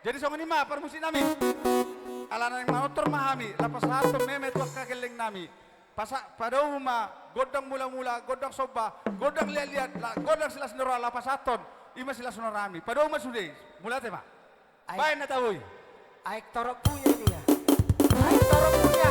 Jadi song ini mah permusi nami. Alana yang manotor mahami, lapas satu memet wak kakeling nami. Pada umma, godang mula-mula, godang soba, godang lihat-lihat, godang sila senora lapas saton, ima sila senorami. Pada umma sudah, mula tema. Baik na tahu. Aik torok punya ini ya. Aik torok punya.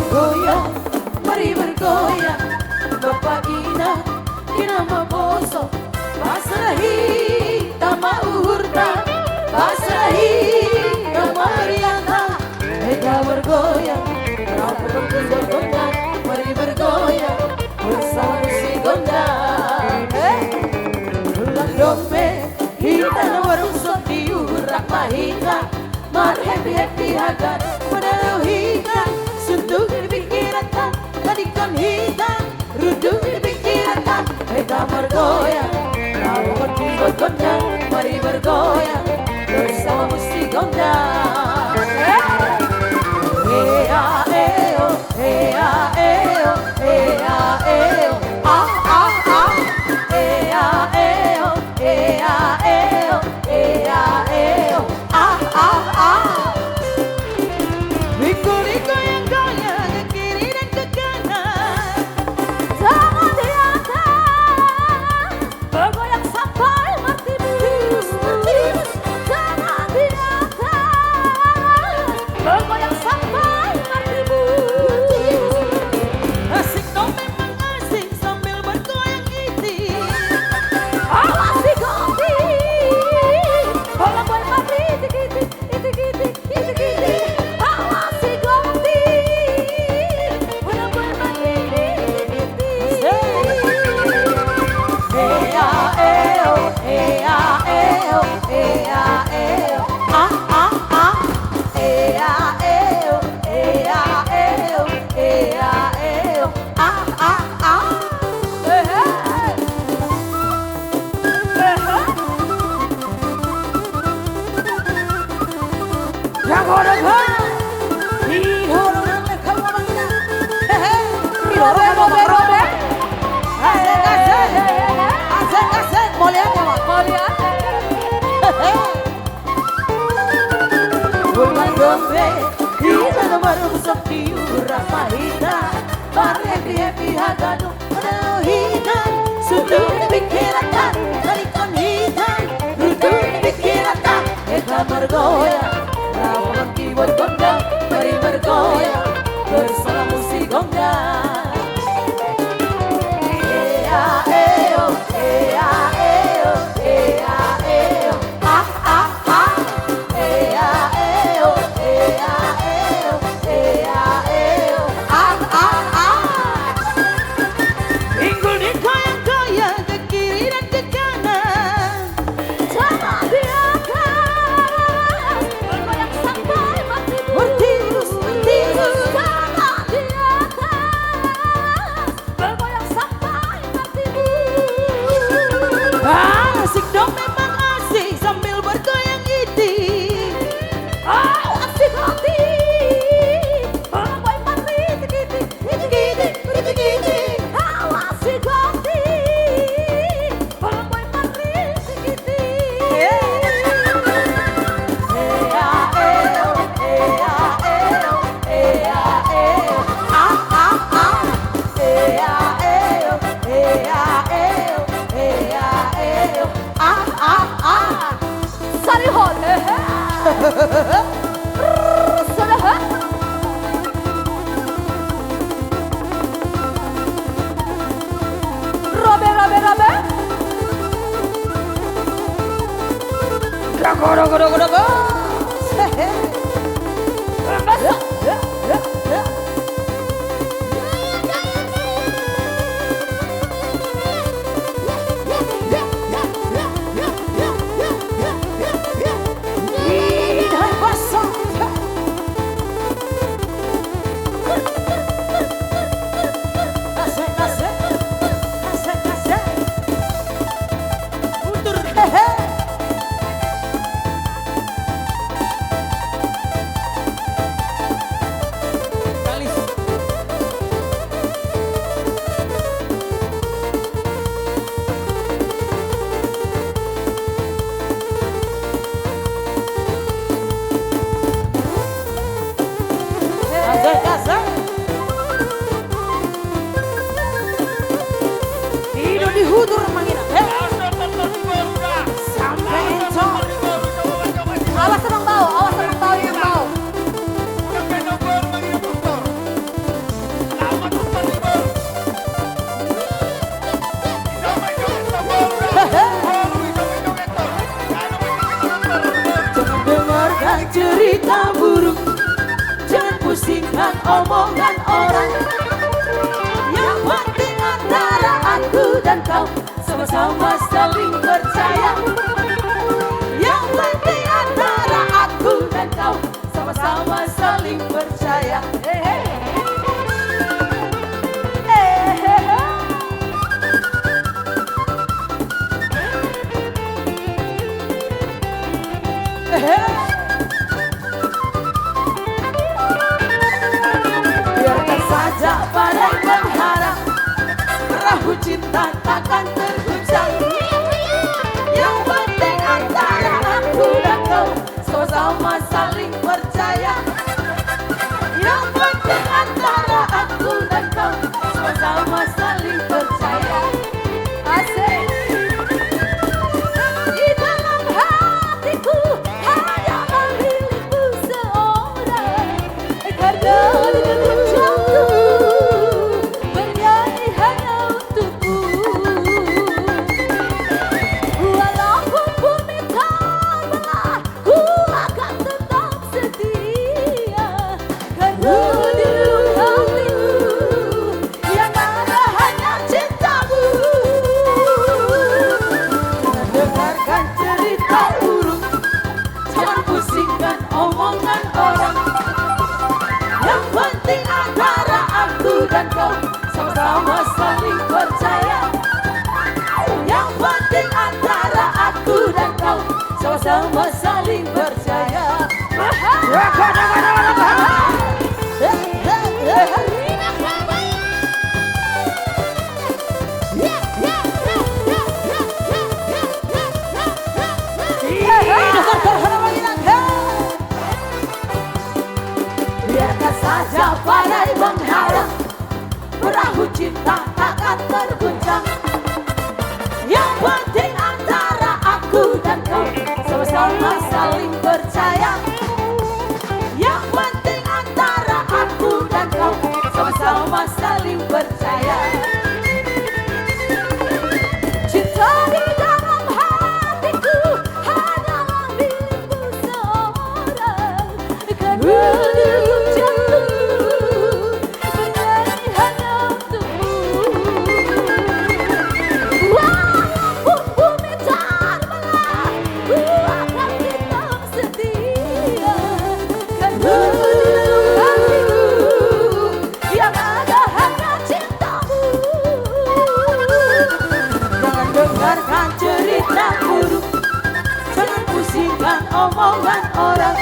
Goyang, mari bergoyang, Bapak Ina, Ina maboso, pasrahi, tama uhurta, pasrahi, tama riana, mega bergoyang, rapu berkus bergoyang, mari bergoyang, bersama si gondang. Ulang dombe, kita nawarung sok diurak mahika, mar happy hagan, menaruhikan. Suntuk di pikiran, tadikan hitam, ruduk di pikiran, mereka bergoyang, rawa berkumpul gondang, mari bergoyang, bersama musik gondang. Hea eo, hea eo, hea eo, ah ah ah, hea eo, hea eo, hea eo, ah ah ah. Liko-liko yang goyang ke kiri dan ke kanan, tangan di atas, bergoyang sampai matimu. Tangan di atas, bergoyang sampai matimu. Asik dong memang asik sambil bergoyang iti. Awas si Gondi, bola bola mati iti-iti, iti-iti, iti-iti. Kita baru sepi urang mahita, happy haganu menahikan, sudah dipikirkan, tarikan hitam, duduk dipikirkan, kita bergoyang, rawan keyboard gondang, mari bergoyang, bersama musik gondang. Ea eo, ea eo, ea eo, ah ah ah, ea eo, ea eo, ea eo, ah ah ah. Pinggul digoyang-goyang ke kiri dan ke kanan, tangan di atas, bergoyang sampai matimu. Bertirus, bertirus, tangan di atas, bergoyang sampai matimu. Asik dong memang asik sambil bergoyang iti. Asik hati, bola mati iti-iti, iti-iti, iti-iti. Asik hati, bola mati iti-iti. Ea eo, ea eo, ea eo, ah ah ah. Ea eo, ea eo, ea eo, ah ah ah. Sarihon, Salah. Robe. Rago. berita buruk, jangan pusingkan omongan orang. Yang penting antara aku dan kau sama-sama saling percaya. Yang penting antara aku dan kau sama-sama saling percaya. Biarkan saja badai mengharap, perahu cinta takkan terguncang. Yang penting antara aku dan kau sama-sama saling percaya. Yang penting antara aku dan kau sama-sama saling percaya. Asik. Di dalam hatiku hanya milikmu seorang, karena di dalam jantung bernyanyi hanya untukmu. Walaupun bumi terbelah, ku akan tetap setia, karena di dalam hatiku yang ada hanya cintamu. Dengarkan cerita buruk, jangan pusingkan omongan orang. Yang penting antara aku dan kau sama-sama saling percaya. Yang penting antara aku dan kau sama-sama saling percaya. Biarkan saja badai mengharang, perahu cinta takkan terguncang. Yang penting antara aku dan kau sama-sama saling percaya. Yang penting antara aku dan kau sama-sama saling percaya. Cinta di dalam hatiku hanyalah milikmu seorang, karena di dalam jantung bernyanyi hanya untukmu. Walaupun bumi terbelah, ku akan tetap setia, karena di dalam hatiku yang ada hanya cintamu. Jangan dengarkan cerita buruk, jangan pusingkan omongan orang.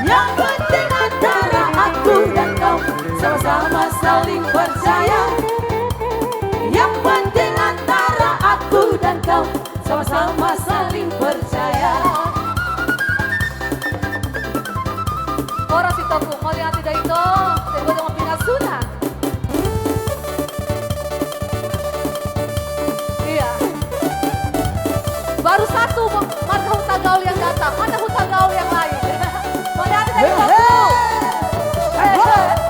Yang penting antara aku dan kau sama-sama saling percaya. Yang penting antara aku dan kau sama-sama saling percaya. Ora si Toko, mau lihat tidak itu? Saya dengan pinasuna. Iya. Baru satu marga hutan gaul yang datang. Mana hutan gaul yang lain? Mau lihat tidak itu? Robert.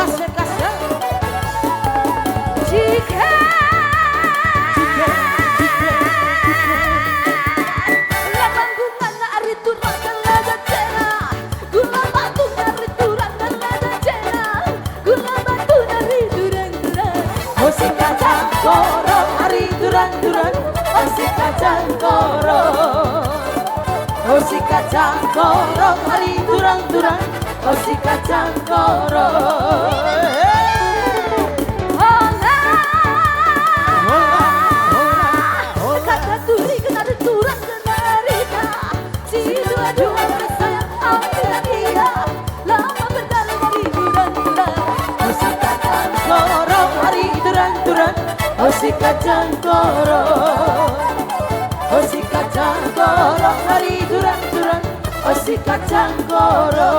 Hasek kasih. Jika Lamang gumana ari turang galada cena, gula batu dari turang galada cena, gula batu dari durang-durang. Musik kacang koro ari durang-durang, musik kacang koro. Musik kacang koro ari durang-durang, musik kacang koro. Kata turi kena turang kenarita, si dua-dua bersayap aku dan dia, lama berdalam dari durang-durang. Musik kacang koro hari durang-durang, musik kacang koro. Musik kacang koro hari durang-durang, musik kacang koro.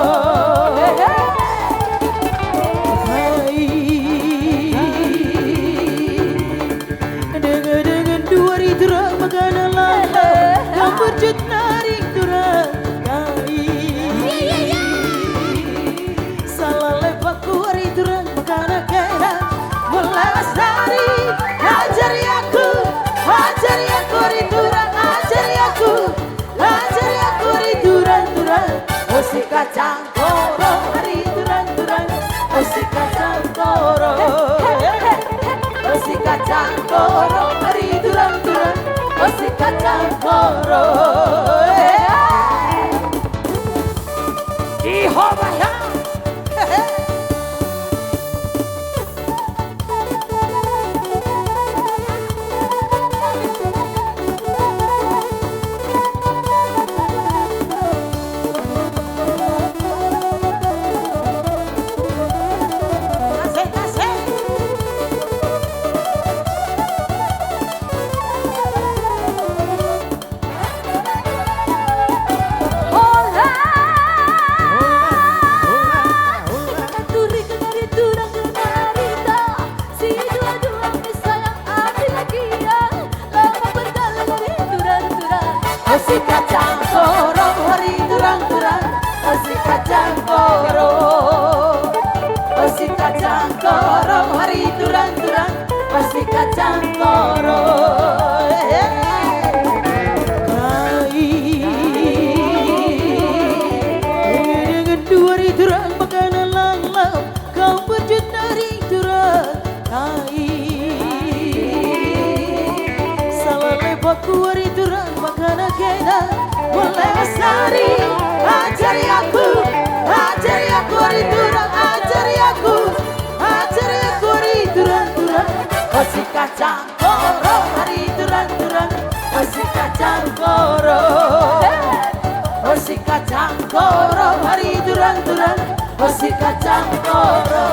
Dengan dua ridra magana lala, yang berjut narik durang kai. kacang koro. Dengan dua turang makanan langlang, kau wujud dari turang salah lepak kuari turang makanan kena mulai sari. Ajari aku hari turang, ajari aku hari turang. Osi kacang koro hari turang, osi kacang koro. Osi kacang koro hari turang, osi kacang koro.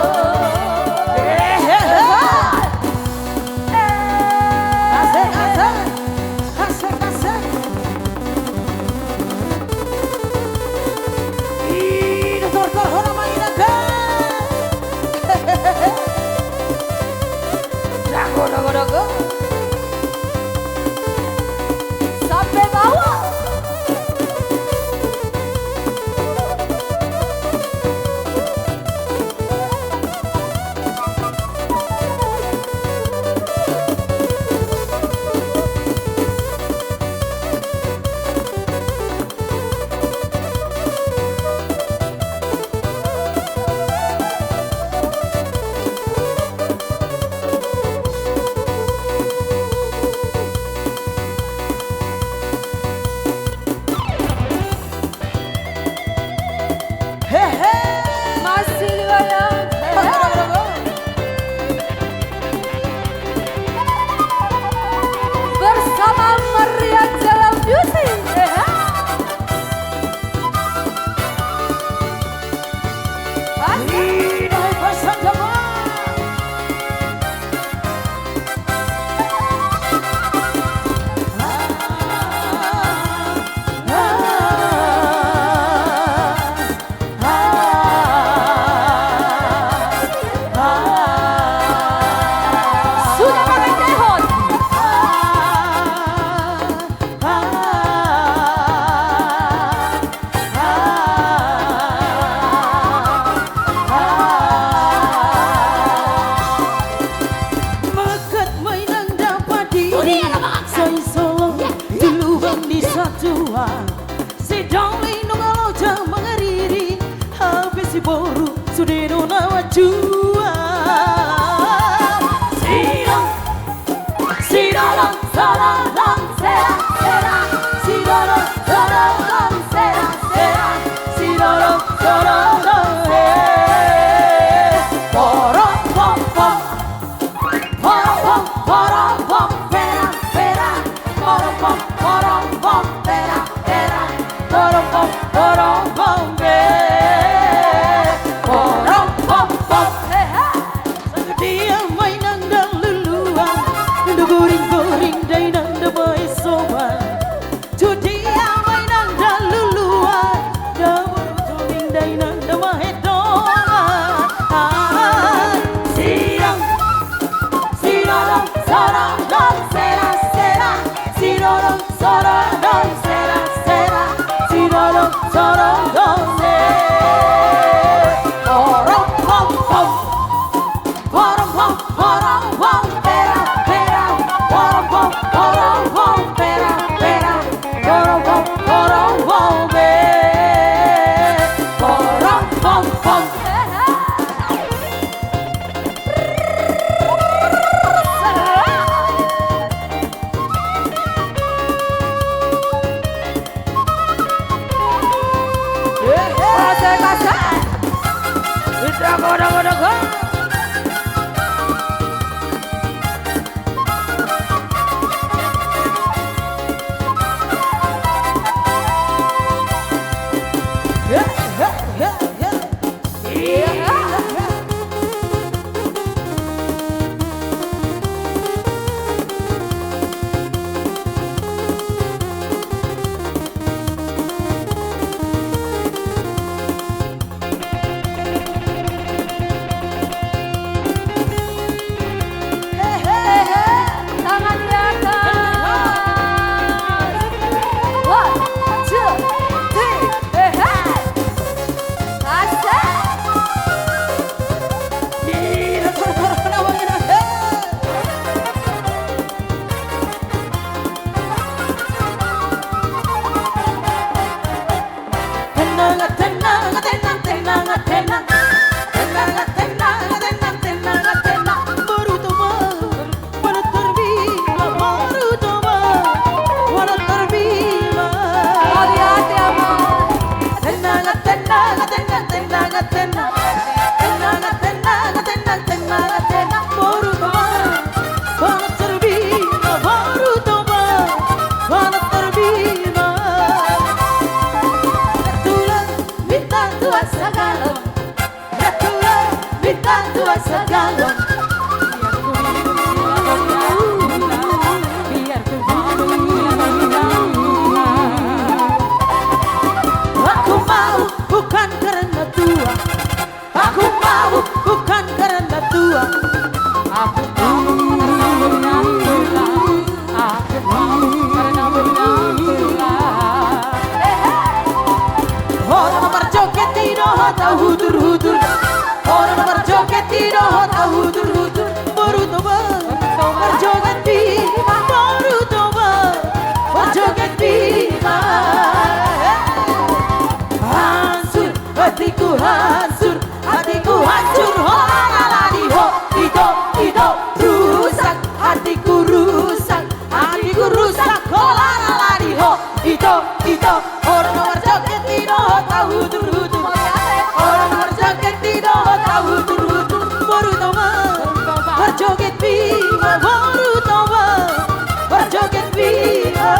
Asik. Dago. Sampai bawah. Masih goyang. Bersama Maria Jaya Beauty. Sudah pakai tehon. Mekat mainang dapat di saya solo duluan di satuan. Sedang nungalo jam mengeriri habis si boru sudah nawa jua. Sidolong sorong serang sidolong sorong serang sidolong sorong porong pom perang porong pom perang porong pom porong pom dia mainan dan luluan goring day nang da boy soban judi mainan dan luluan da burutuning day nang da mahedongan sirong sorong sera sirong sorong sera sirong sorong Dago. tenang, tenang, tenang, tenang, tenang, tenang, tenang, tenang, baru teman, baru terbina, baru teman, baru terbina. Ratulah bintang tua segala, ratulah bintang tua segala. Aku mau bukan karena tua, aku mau bukan karena tua, aku mau karena tua, aku mau karena tua. Orang berjoget tidak tahu hudur-hudur, orang berjoget tidak tahu hudur-hudur, baru coba berjoget bima, baru coba berjoget bima. Hancur, hatiku hancur, hatiku hancur, ho la la di ho, itu rusak, hatiku rusak, hatiku rusak, ho la la di ho, itu orang berjoget tidak tahu hudur-hudur, orang berjoget tidak tahu hudur-hudur, baru coba berjoget bima, baru coba berjoget bima.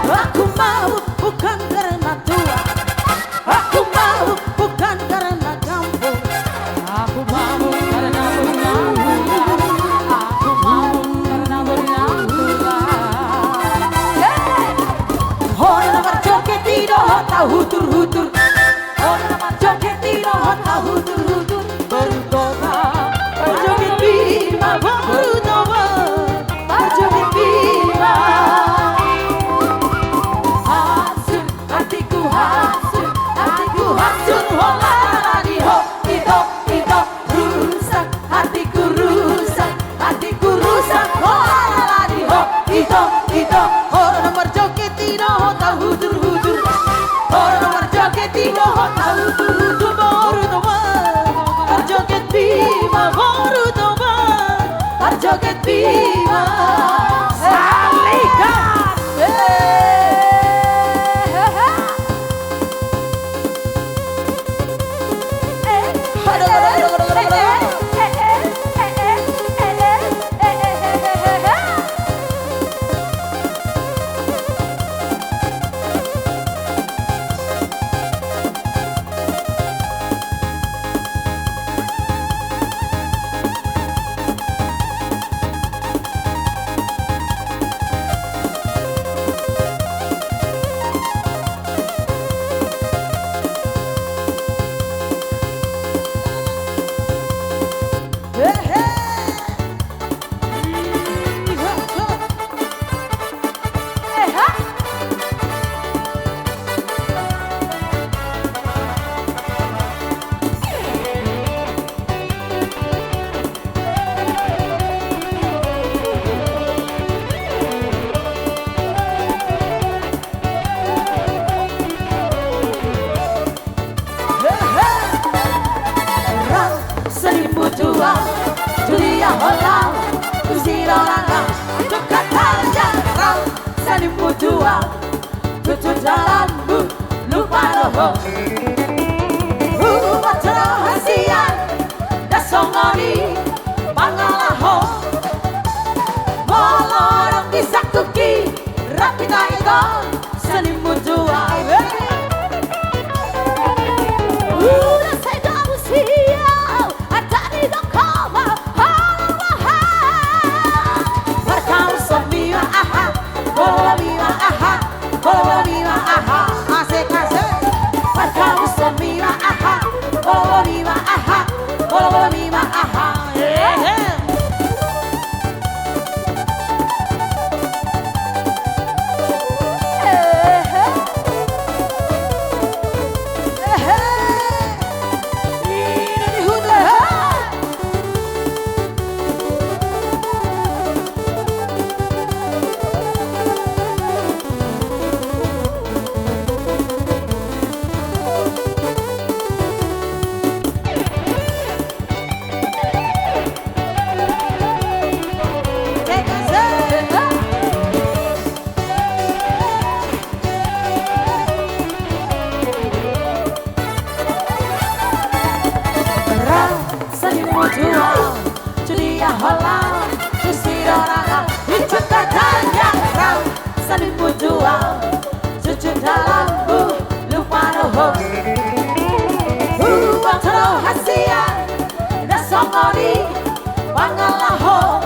Aku mau bukan karena tua, aku mau bukan karena kampung, aku mau karena berenang, aku mau karena berenang. Orang berjoget tidak tahu hudur-hudur, orang berjoget tidak tahu hudur-hudur, baru coba berjoget bima, baru coba berjoget bima. Hatiku hancur, ho la la di ho, itu rusak, hatiku rusak, hatiku rusak, ho la la di ho, itu orang berjoget tidak tahu hudur-hudur, orang berjoget tidak tahu hudur-hudur, baru coba berjoget bima, baru coba berjoget bima. Salikan. Julia Holland, Kusiro Langgang, dekat panjang kau, salimmu jual, tutup jalanmu, lupa roho. Rumah rahasian, dasongoni, mangalaho, molorong kisah kuki, rapita ego, salimmu jual. Udah saya bolo bolo mima aha, bolo bolo mima aha. Saling berjuang, cucu dalamku lupa roh. Buat roh hasia, dah songoni, bangalaho.